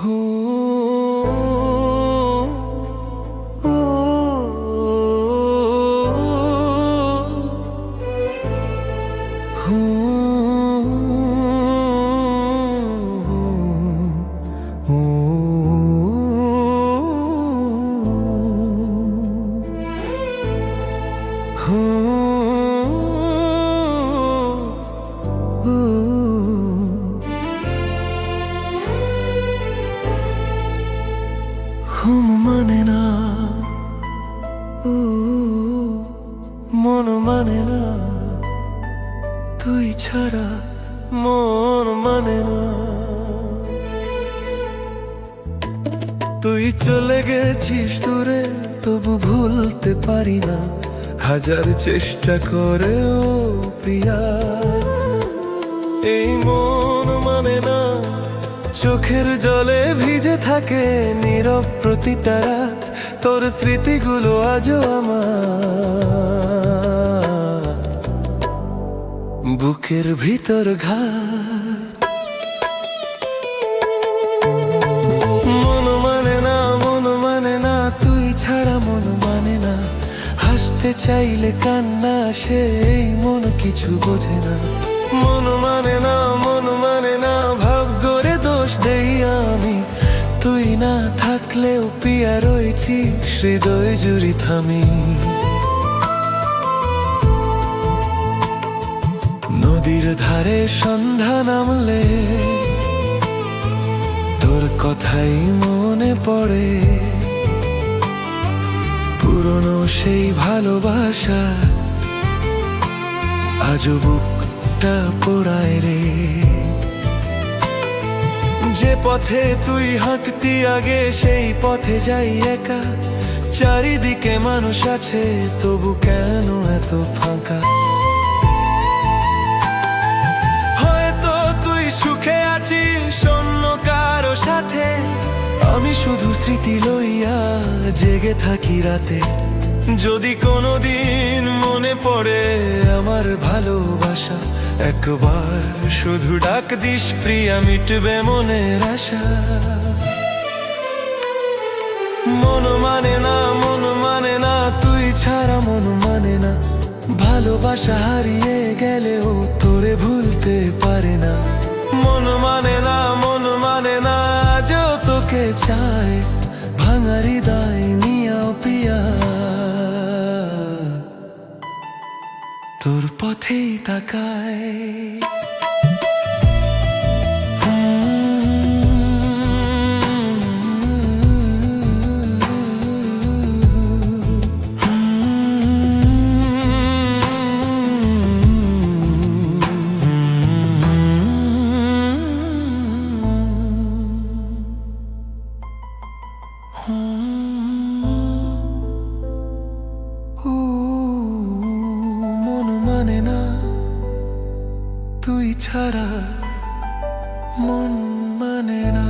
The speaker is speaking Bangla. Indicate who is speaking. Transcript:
Speaker 1: হো ও হো ঘুম মানে না, মন মানে না, তুই ছাড়া মন মানে না। তুই চলে গেছিস দূরে, তবু ভুলতে পারি না, হাজার চেষ্টা করেও প্রিয়া। এই মন মানে না, চোখের জলে ভিজে থাকে নীরব প্রতিটা রাত, তোর স্মৃতিগুলো আজও আমার বুকের ভিতর ঘাত। মন মানে না, মন মানে না, তুই ছাড়া মন মানে না। হাসতে চাইলে কান্না আসে, এই মন কিছু বোঝে না। মন মানে না, মন মানে না, ভাগ্যরে দোষ দেই আমি। তুই না থাকলেও পিয়া রয়েছি হৃদয় জুড়ি থামি। নদীর ধারে সন্ধ্যা নামলে তোর কথাই মনে পড়ে, পুরনো সেই ভালোবাসা আজও বুকটা পোড়ায় রে। যে পথে তুই হাঁটতি আগে, সেই পথে যাই একা। চারিদিকে মানুষ আছে, তবু কেন এত ফাঁকা? হয়তো তুই সুখে আছিস অন্য কারো সাথে, আমি শুধু স্মৃতি লইয়া জেগে থাকি রাতে। যদি কোনোদিন মনে পড়ে আমার ভালোবাসা, একবার শুধু ডাক দিস প্রিয়া, মিটবে মনের আশা। মন মানে না, মন মানে না, তুই ছাড়া মন মানে না। ভালোবাসা হারিয়ে গেলেও তোরে ভুলতে পারে না। মন মানে না, মন মানে না, আজও তোকে চায় ভাঙা হৃদয় নিয়াও পিয়া। তোর পথেই তাকায়। মন মানে না, তুই ছাড়া মন মানে না।